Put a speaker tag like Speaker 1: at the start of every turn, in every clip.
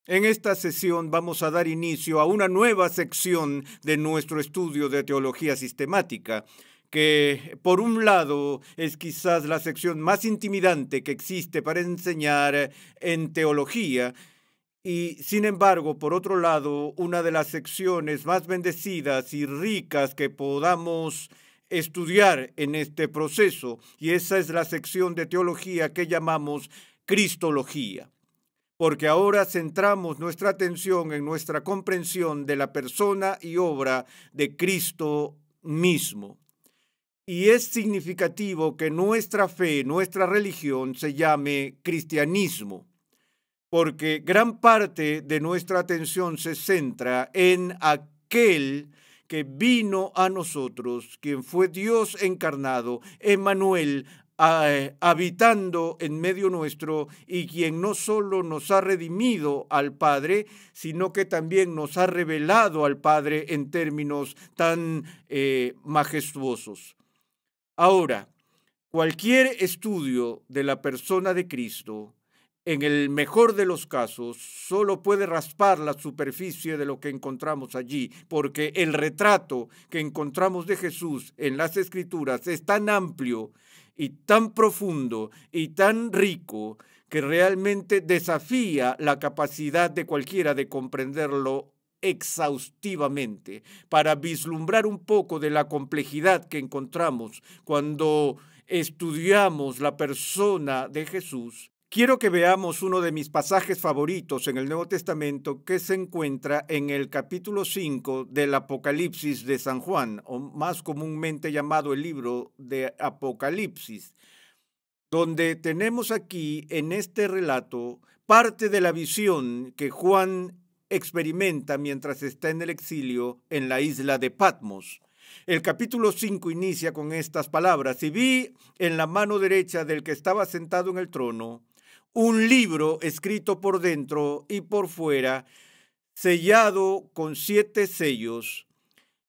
Speaker 1: En esta sesión vamos a dar inicio a una nueva sección de nuestro estudio de teología sistemática, que por un lado es quizás la sección más intimidante que existe para enseñar en teología, y sin embargo, por otro lado, una de las secciones más bendecidas y ricas que podamos estudiar en este proceso, y esa es la sección de teología que llamamos Cristología, porque ahora centramos nuestra atención en nuestra comprensión de la persona y obra de Cristo mismo. Y es significativo que nuestra fe, nuestra religión se llame cristianismo, porque gran parte de nuestra atención se centra en aquel que vino a nosotros, quien fue Dios encarnado, Emmanuel, habitando en medio nuestro, y quien no solo nos ha redimido al Padre, sino que también nos ha revelado al Padre en términos tan majestuosos. Ahora, cualquier estudio de la persona de Cristo, en el mejor de los casos, solo puede raspar la superficie de lo que encontramos allí, porque el retrato que encontramos de Jesús en las Escrituras es tan amplio y tan profundo y tan rico que realmente desafía la capacidad de cualquiera de comprenderlo exhaustivamente. Para vislumbrar un poco de la complejidad que encontramos cuando estudiamos la persona de Jesús, quiero que veamos uno de mis pasajes favoritos en el Nuevo Testamento, que se encuentra en el capítulo 5 del Apocalipsis de San Juan, o más comúnmente llamado el libro de Apocalipsis, donde tenemos aquí en este relato parte de la visión que Juan experimenta mientras está en el exilio en la isla de Patmos. El capítulo 5 inicia con estas palabras: y vi en la mano derecha del que estaba sentado en el trono un libro escrito por dentro y por fuera, sellado con 7 sellos,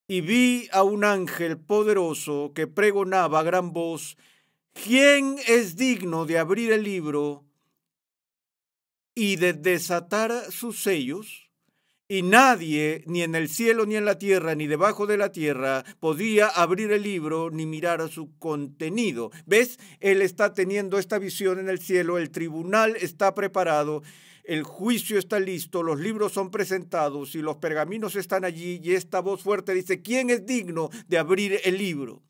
Speaker 1: y vi a un ángel poderoso que pregonaba a gran voz: ¿quién es digno de abrir el libro y de desatar sus sellos? Y nadie, ni en el cielo, ni en la tierra, ni debajo de la tierra, podía abrir el libro ni mirar su contenido. ¿Ves? Él está teniendo esta visión en el cielo, el tribunal está preparado, el juicio está listo, los libros son presentados y los pergaminos están allí, y esta voz fuerte dice: ¿quién es digno de abrir el libro?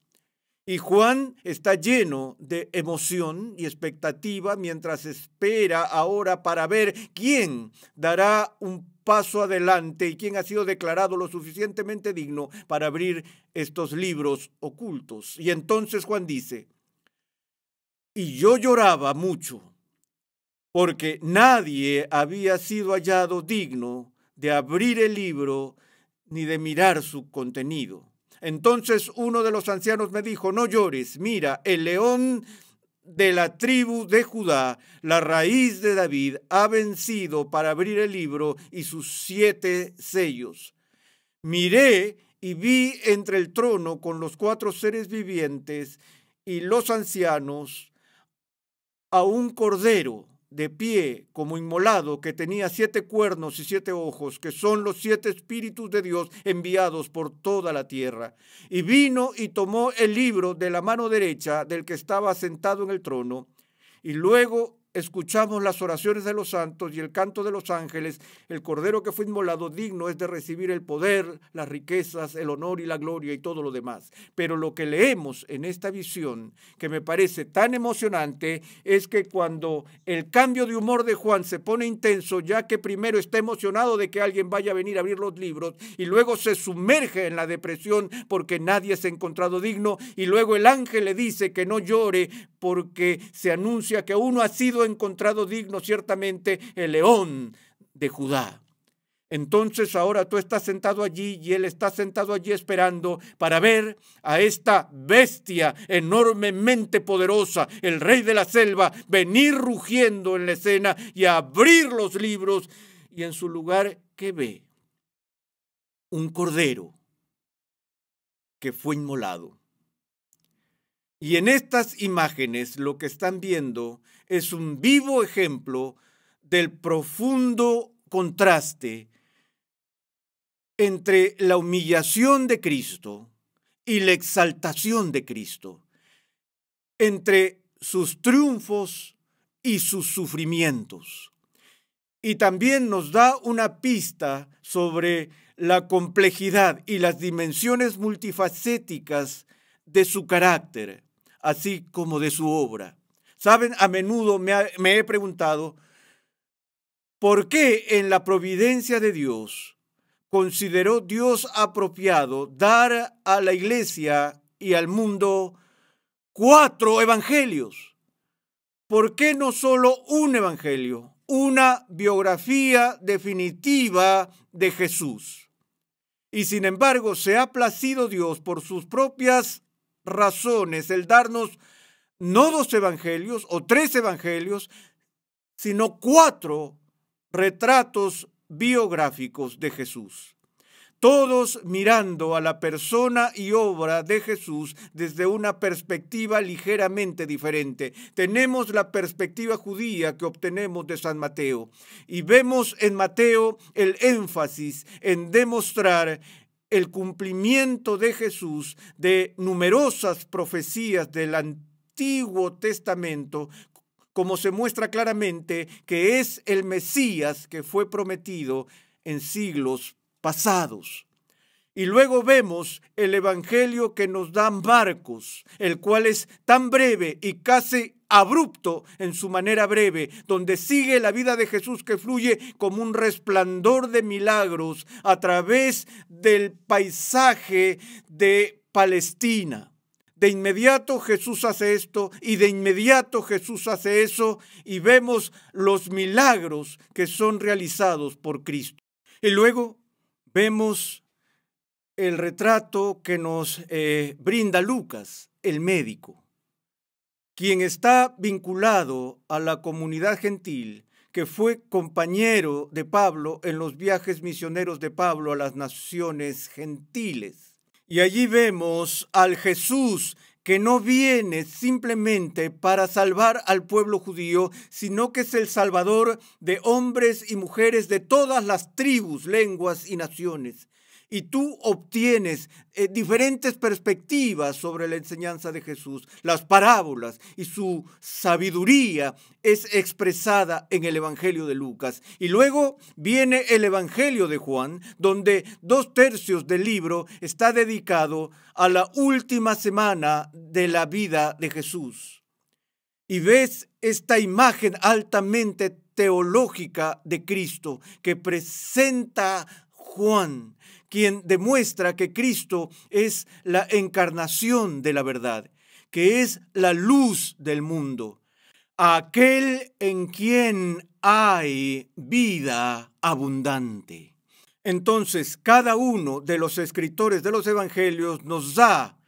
Speaker 1: Y Juan está lleno de emoción y expectativa mientras espera ahora para ver quién dará un paso adelante y quién ha sido declarado lo suficientemente digno para abrir estos libros ocultos. Y entonces Juan dice: y yo lloraba mucho porque nadie había sido hallado digno de abrir el libro ni de mirar su contenido. Entonces uno de los ancianos me dijo: no llores, mira, el león de la tribu de Judá, la raíz de David, ha vencido para abrir el libro y sus 7 sellos. Miré y vi entre el trono con los 4 seres vivientes y los ancianos a un cordero de pie como inmolado, que tenía 7 cuernos y 7 ojos, que son los 7 espíritus de Dios enviados por toda la tierra. Y vino y tomó el libro de la mano derecha del que estaba sentado en el trono, y luego escuchamos las oraciones de los santos y el canto de los ángeles. El cordero que fue inmolado digno es de recibir el poder, las riquezas, el honor y la gloria y todo lo demás. Pero lo que leemos en esta visión, que me parece tan emocionante, es que cuando el cambio de humor de Juan se pone intenso, ya que primero está emocionado de que alguien vaya a venir a abrir los libros, y luego se sumerge en la depresión porque nadie se ha encontrado digno, y luego el ángel le dice que no llore porque se anuncia que uno ha sido encontrado digno, ciertamente el león de Judá. Entonces ahora tú estás sentado allí y él está sentado allí esperando para ver a esta bestia enormemente poderosa, el rey de la selva, venir rugiendo en la escena y abrir los libros. Y en su lugar, ¿qué ve? Un cordero que fue inmolado. Y en estas imágenes lo que están viendo es un vivo ejemplo del profundo contraste entre la humillación de Cristo y la exaltación de Cristo, entre sus triunfos y sus sufrimientos. Y también nos da una pista sobre la complejidad y las dimensiones multifacéticas de su carácter, así como de su obra. Saben, a menudo me he preguntado, ¿por qué en la providencia de Dios consideró Dios apropiado dar a la iglesia y al mundo 4 evangelios? ¿Por qué no solo un evangelio, una biografía definitiva de Jesús? Y sin embargo, se ha placido Dios por sus propias razones el darnos no 2 evangelios o 3 evangelios, sino 4 retratos biográficos de Jesús. Todos mirando a la persona y obra de Jesús desde una perspectiva ligeramente diferente. Tenemos la perspectiva judía que obtenemos de San Mateo y vemos en Mateo el énfasis en demostrar el cumplimiento de Jesús de numerosas profecías del Antiguo Testamento, como se muestra claramente que es el Mesías que fue prometido en siglos pasados. Y luego vemos el evangelio que nos da Marcos, el cual es tan breve y casi abrupto en su manera breve, donde sigue la vida de Jesús que fluye como un resplandor de milagros a través del paisaje de Palestina. De inmediato Jesús hace esto y de inmediato Jesús hace eso y vemos los milagros que son realizados por Cristo. Y luego vemos el retrato que nos brinda Lucas, el médico, quien está vinculado a la comunidad gentil, que fue compañero de Pablo en los viajes misioneros de Pablo a las naciones gentiles. Y allí vemos al Jesús que no viene simplemente para salvar al pueblo judío, sino que es el salvador de hombres y mujeres de todas las tribus, lenguas y naciones. Y tú obtienes diferentes perspectivas sobre la enseñanza de Jesús, las parábolas, y su sabiduría es expresada en el Evangelio de Lucas. Y luego viene el Evangelio de Juan, donde 2/3 del libro está dedicado a la última semana de la vida de Jesús. Y ves esta imagen altamente teológica de Cristo que presenta Juan, quien demuestra que Cristo es la encarnación de la verdad, que es la luz del mundo, aquel en quien hay vida abundante. Entonces, cada uno de los escritores de los evangelios nos da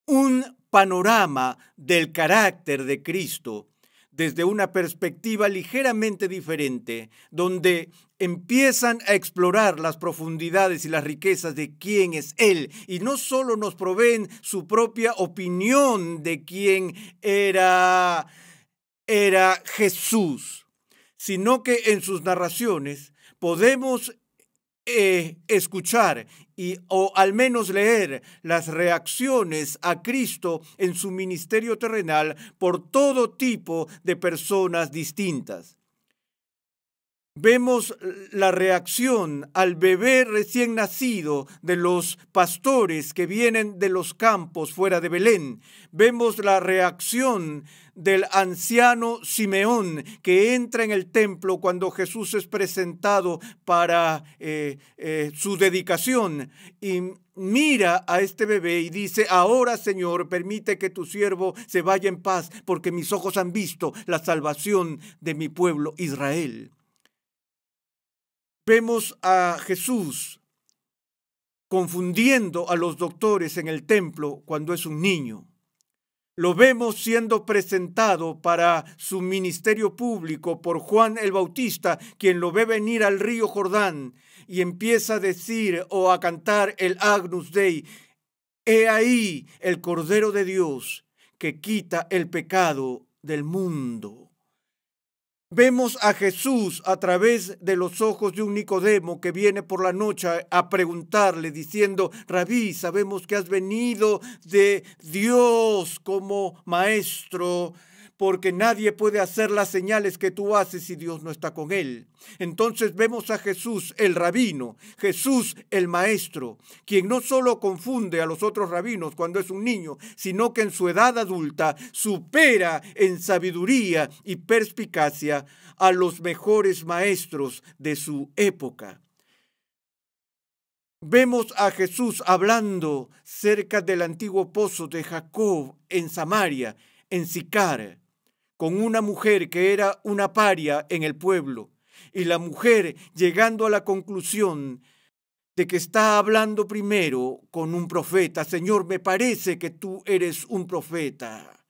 Speaker 1: un panorama del carácter de Cristo desde una perspectiva ligeramente diferente, donde empiezan a explorar las profundidades y las riquezas de quién es Él, y no solo nos proveen su propia opinión de quién era Jesús, sino que en sus narraciones podemos escuchar o al menos leer las reacciones a Cristo en su ministerio terrenal por todo tipo de personas distintas. Vemos la reacción al bebé recién nacido de los pastores que vienen de los campos fuera de Belén. Vemos la reacción del anciano Simeón que entra en el templo cuando Jesús es presentado para su dedicación y mira a este bebé y dice: ahora, Señor, permite que tu siervo se vaya en paz, porque mis ojos han visto la salvación de mi pueblo Israel. Vemos a Jesús confundiendo a los doctores en el templo cuando es un niño. Lo vemos siendo presentado para su ministerio público por Juan el Bautista, quien lo ve venir al río Jordán y empieza a decir o a cantar el Agnus Dei: he ahí el Cordero de Dios que quita el pecado del mundo. Vemos a Jesús a través de los ojos de un Nicodemo que viene por la noche a preguntarle diciendo: Rabí, sabemos que has venido de Dios como maestro, porque nadie puede hacer las señales que tú haces si Dios no está con él. Entonces vemos a Jesús, el rabino, Jesús, el maestro, quien no solo confunde a los otros rabinos cuando es un niño, sino que en su edad adulta supera en sabiduría y perspicacia a los mejores maestros de su época. Vemos a Jesús hablando cerca del antiguo pozo de Jacob en Samaria, en Sicar, con una mujer que era una paria en el pueblo, y la mujer llegando a la conclusión de que está hablando primero con un profeta. Señor, me parece que tú eres un profeta.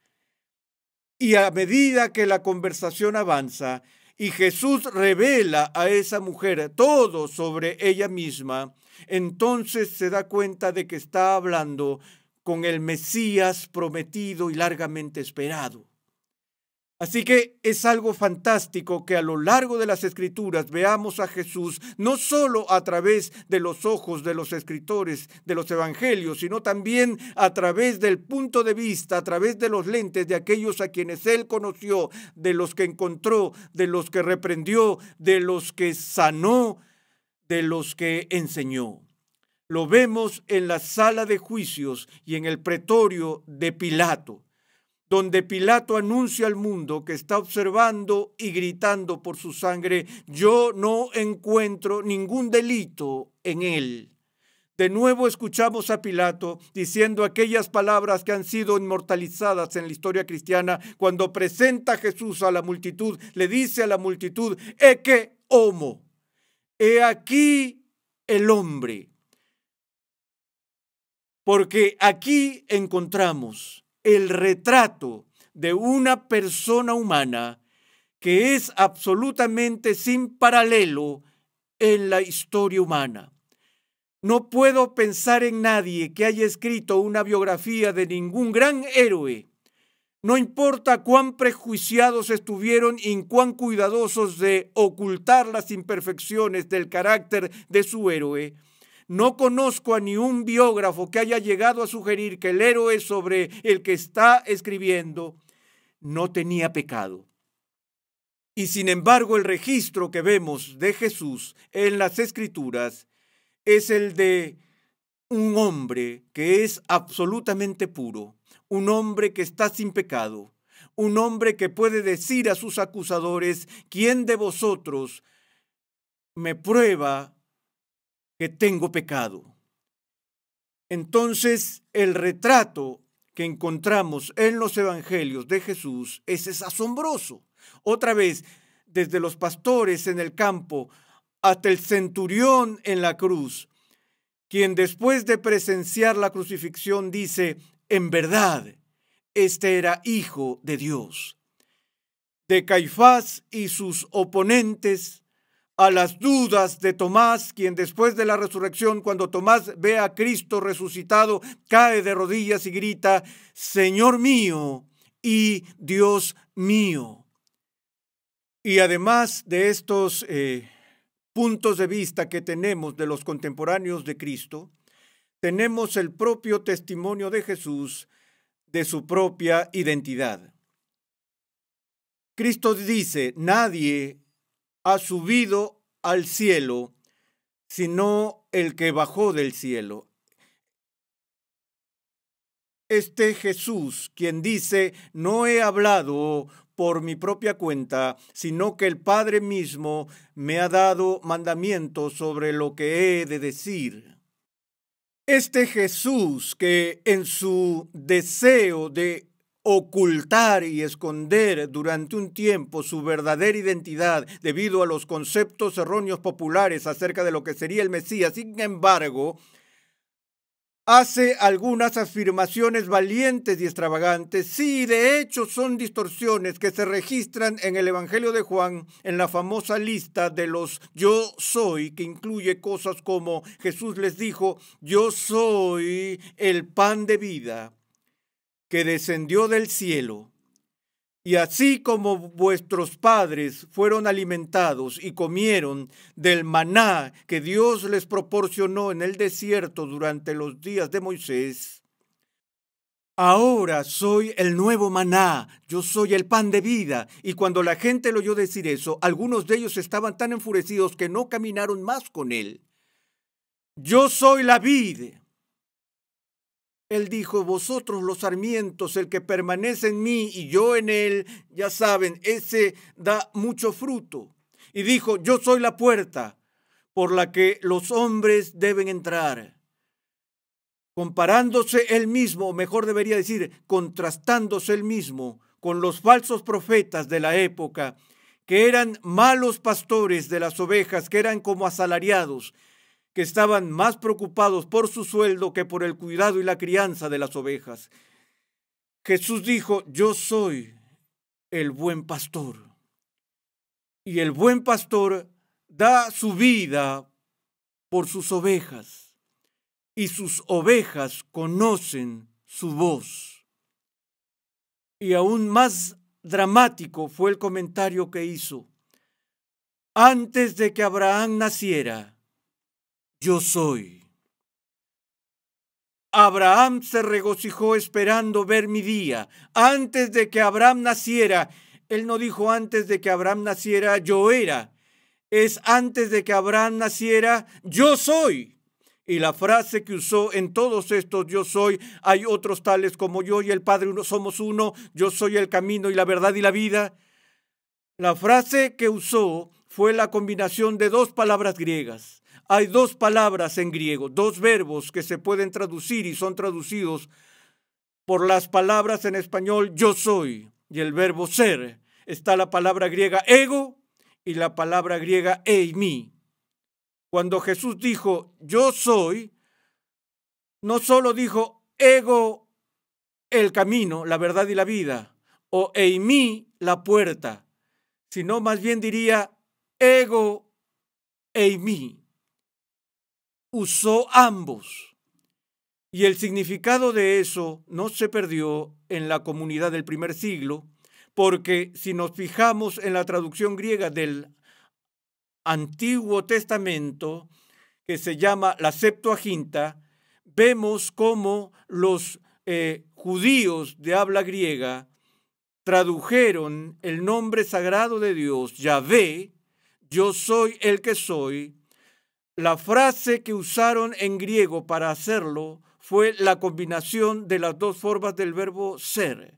Speaker 1: Y a medida que la conversación avanza y Jesús revela a esa mujer todo sobre ella misma, entonces se da cuenta de que está hablando con el Mesías prometido y largamente esperado. Así que es algo fantástico que a lo largo de las Escrituras veamos a Jesús no solo a través de los ojos de los escritores de los evangelios, sino también a través del punto de vista, a través de los lentes de aquellos a quienes él conoció, de los que encontró, de los que reprendió, de los que sanó, de los que enseñó. Lo vemos en la sala de juicios y en el pretorio de Pilato, donde Pilato anuncia al mundo que está observando y gritando por su sangre: yo no encuentro ningún delito en él. De nuevo escuchamos a Pilato diciendo aquellas palabras que han sido inmortalizadas en la historia cristiana cuando presenta a Jesús a la multitud. Le dice a la multitud: ecce homo, he aquí el hombre. Porque aquí encontramos el retrato de una persona humana que es absolutamente sin paralelo en la historia humana. No puedo pensar en nadie que haya escrito una biografía de ningún gran héroe. No importa cuán prejuiciados estuvieron y cuán cuidadosos de ocultar las imperfecciones del carácter de su héroe. No conozco a ni un biógrafo que haya llegado a sugerir que el héroe sobre el que está escribiendo no tenía pecado. Y sin embargo, el registro que vemos de Jesús en las Escrituras es el de un hombre que es absolutamente puro, un hombre que está sin pecado, un hombre que puede decir a sus acusadores: ¿quién de vosotros me prueba que tengo pecado? Entonces, el retrato que encontramos en los evangelios de Jesús es asombroso. Otra vez, desde los pastores en el campo hasta el centurión en la cruz, quien después de presenciar la crucifixión dice: en verdad, este era Hijo de Dios. De Caifás y sus oponentes, a las dudas de Tomás, quien después de la resurrección, cuando Tomás ve a Cristo resucitado, cae de rodillas y grita: Señor mío y Dios mío. Y además de estos puntos de vista que tenemos de los contemporáneos de Cristo, tenemos el propio testimonio de Jesús de su propia identidad. Cristo dice: nadie ha subido al cielo, sino el que bajó del cielo. Este Jesús, quien dice: no he hablado por mi propia cuenta, sino que el Padre mismo me ha dado mandamientos sobre lo que he de decir. Este Jesús, que en su deseo de ocultar y esconder durante un tiempo su verdadera identidad debido a los conceptos erróneos populares acerca de lo que sería el Mesías, sin embargo, hace algunas afirmaciones valientes y extravagantes. Sí, de hecho son distorsiones que se registran en el Evangelio de Juan, en la famosa lista de los yo soy, que incluye cosas como Jesús les dijo: yo soy el pan de vida que descendió del cielo. Y así como vuestros padres fueron alimentados y comieron del maná que Dios les proporcionó en el desierto durante los días de Moisés, ahora soy el nuevo maná, yo soy el pan de vida. Y cuando la gente le oyó decir eso, algunos de ellos estaban tan enfurecidos que no caminaron más con él. Yo soy la vid. Él dijo, vosotros los sarmientos, el que permanece en mí y yo en él, ya saben, ese da mucho fruto. Y dijo, yo soy la puerta por la que los hombres deben entrar. Comparándose él mismo, o mejor debería decir, contrastándose él mismo con los falsos profetas de la época, que eran malos pastores de las ovejas, que eran como asalariados, que estaban más preocupados por su sueldo que por el cuidado y la crianza de las ovejas. Jesús dijo, yo soy el buen pastor. Y el buen pastor da su vida por sus ovejas. Y sus ovejas conocen su voz. Y aún más dramático fue el comentario que hizo. Antes de que Abraham naciera, yo soy. Abraham se regocijó esperando ver mi día. Antes de que Abraham naciera, él no dijo antes de que Abraham naciera, yo era. Es antes de que Abraham naciera, yo soy. Y la frase que usó en todos estos yo soy, hay otros tales como yo y el Padre somos uno, yo soy el camino y la verdad y la vida. La frase que usó fue la combinación de dos palabras griegas. Hay dos palabras en griego, dos verbos que se pueden traducir y son traducidos por las palabras en español yo soy y el verbo ser. Está la palabra griega ego y la palabra griega eimi. Cuando Jesús dijo yo soy, no solo dijo ego el camino, la verdad y la vida, o eimi la puerta, sino más bien diría ego eimi. Usó ambos. Y el significado de eso no se perdió en la comunidad del primer siglo, porque si nos fijamos en la traducción griega del Antiguo Testamento, que se llama la Septuaginta, vemos cómo los judíos de habla griega tradujeron el nombre sagrado de Dios, Yahvé, yo soy el que soy. La frase que usaron en griego para hacerlo fue la combinación de las dos formas del verbo ser,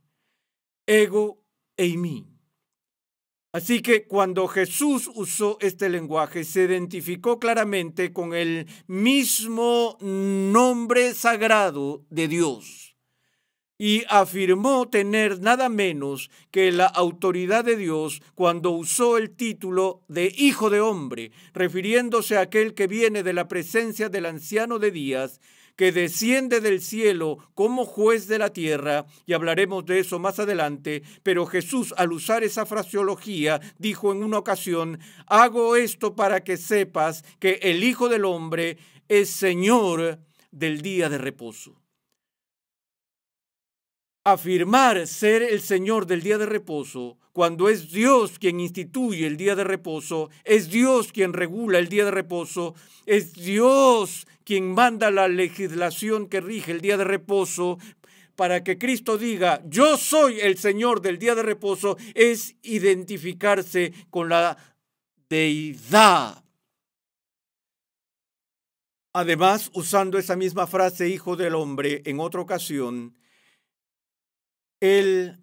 Speaker 1: ego eimi. Así que cuando Jesús usó este lenguaje, se identificó claramente con el mismo nombre sagrado de Dios y afirmó tener nada menos que la autoridad de Dios cuando usó el título de Hijo de Hombre, refiriéndose a aquel que viene de la presencia del Anciano de Días, que desciende del cielo como juez de la tierra, y hablaremos de eso más adelante, pero Jesús, al usar esa fraseología, dijo en una ocasión, hago esto para que sepas que el Hijo del Hombre es Señor del día de reposo. Afirmar ser el Señor del día de reposo, cuando es Dios quien instituye el día de reposo, es Dios quien regula el día de reposo, es Dios quien manda la legislación que rige el día de reposo, para que Cristo diga, yo soy el Señor del día de reposo, es identificarse con la deidad. Además, usando esa misma frase, Hijo del Hombre, en otra ocasión, Él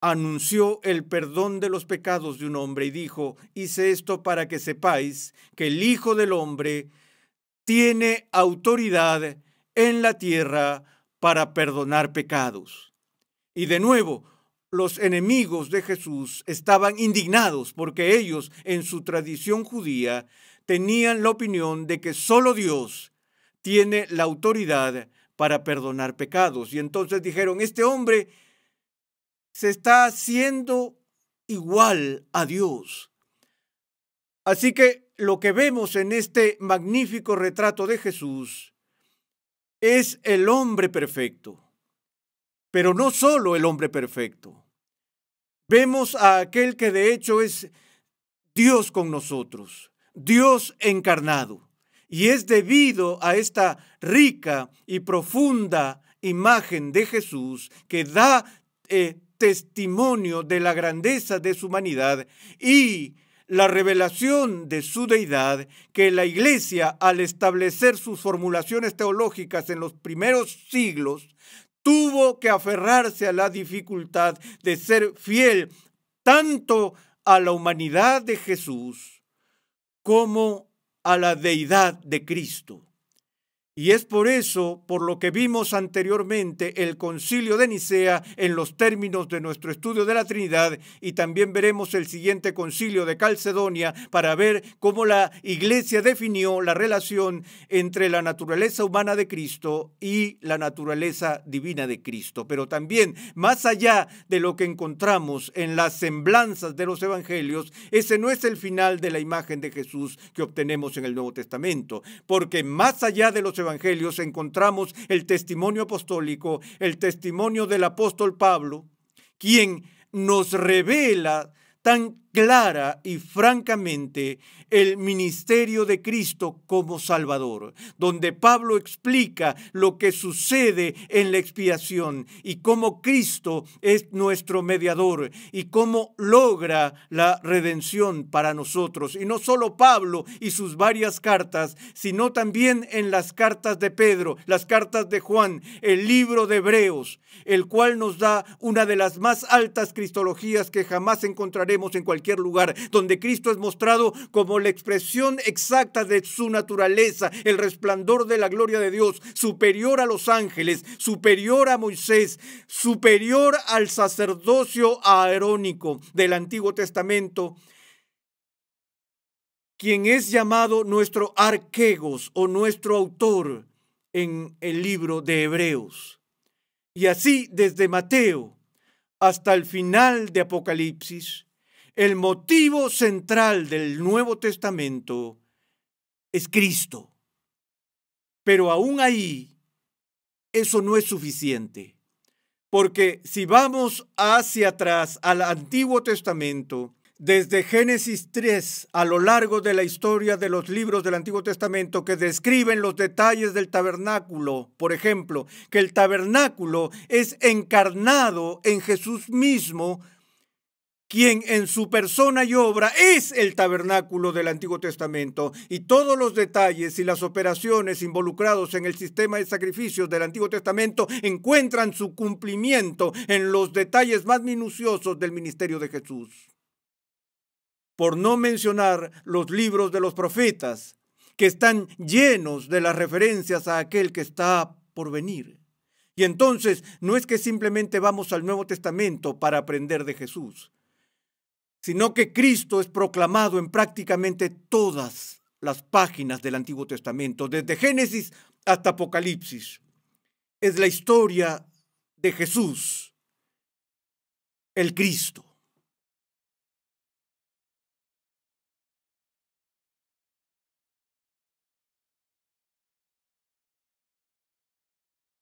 Speaker 1: anunció el perdón de los pecados de un hombre y dijo, hice esto para que sepáis que el Hijo del Hombre tiene autoridad en la tierra para perdonar pecados. Y de nuevo, los enemigos de Jesús estaban indignados porque ellos, en su tradición judía, tenían la opinión de que solo Dios tiene la autoridad para perdonar pecados. Y entonces dijeron, este hombre se está haciendo igual a Dios. Así que lo que vemos en este magnífico retrato de Jesús es el hombre perfecto, pero no solo el hombre perfecto. vemos a aquel que de hecho es Dios con nosotros, Dios encarnado. Y es debido a esta rica y profunda imagen de Jesús que da testimonio de la grandeza de su humanidad y la revelación de su deidad, que la Iglesia, al establecer sus formulaciones teológicas en los primeros siglos, tuvo que aferrarse a la dificultad de ser fiel tanto a la humanidad de Jesús como a la deidad de Cristo. Y es por eso, por lo que vimos anteriormente, el Concilio de Nicea en los términos de nuestro estudio de la Trinidad, y también veremos el siguiente Concilio de Calcedonia para ver cómo la Iglesia definió la relación entre la naturaleza humana de Cristo y la naturaleza divina de Cristo. Pero también, más allá de lo que encontramos en las semblanzas de los Evangelios, ese no es el final de la imagen de Jesús que obtenemos en el Nuevo Testamento, porque más allá de los Evangelios encontramos el testimonio apostólico, el testimonio del apóstol Pablo, quien nos revela tan clara y francamente el ministerio de Cristo como Salvador, donde Pablo explica lo que sucede en la expiación y cómo Cristo es nuestro mediador y cómo logra la redención para nosotros. Y no solo Pablo y sus varias cartas, sino también en las cartas de Pedro, las cartas de Juan, el libro de Hebreos, el cual nos da una de las más altas cristologías que jamás encontraremos en cualquier lugar, donde Cristo es mostrado como la expresión exacta de su naturaleza, el resplandor de la gloria de Dios, superior a los ángeles, superior a Moisés, superior al sacerdocio aarónico del Antiguo Testamento, quien es llamado nuestro arquegos o nuestro autor en el libro de Hebreos. Y así desde Mateo hasta el final de Apocalipsis, el motivo central del Nuevo Testamento es Cristo. Pero aún ahí, eso no es suficiente. Porque si vamos hacia atrás al Antiguo Testamento, desde Génesis 3 a lo largo de la historia de los libros del Antiguo Testamento que describen los detalles del tabernáculo, por ejemplo, que el tabernáculo es encarnado en Jesús mismo, quien en su persona y obra es el tabernáculo del Antiguo Testamento, y todos los detalles y las operaciones involucrados en el sistema de sacrificios del Antiguo Testamento encuentran su cumplimiento en los detalles más minuciosos del ministerio de Jesús. Por no mencionar los libros de los profetas, que están llenos de las referencias a aquel que está por venir. Y entonces no es que simplemente vamos al Nuevo Testamento para aprender de Jesús, sino que Cristo es proclamado en prácticamente todas las páginas del Antiguo Testamento, desde Génesis hasta Apocalipsis. Es la historia de Jesús, el Cristo.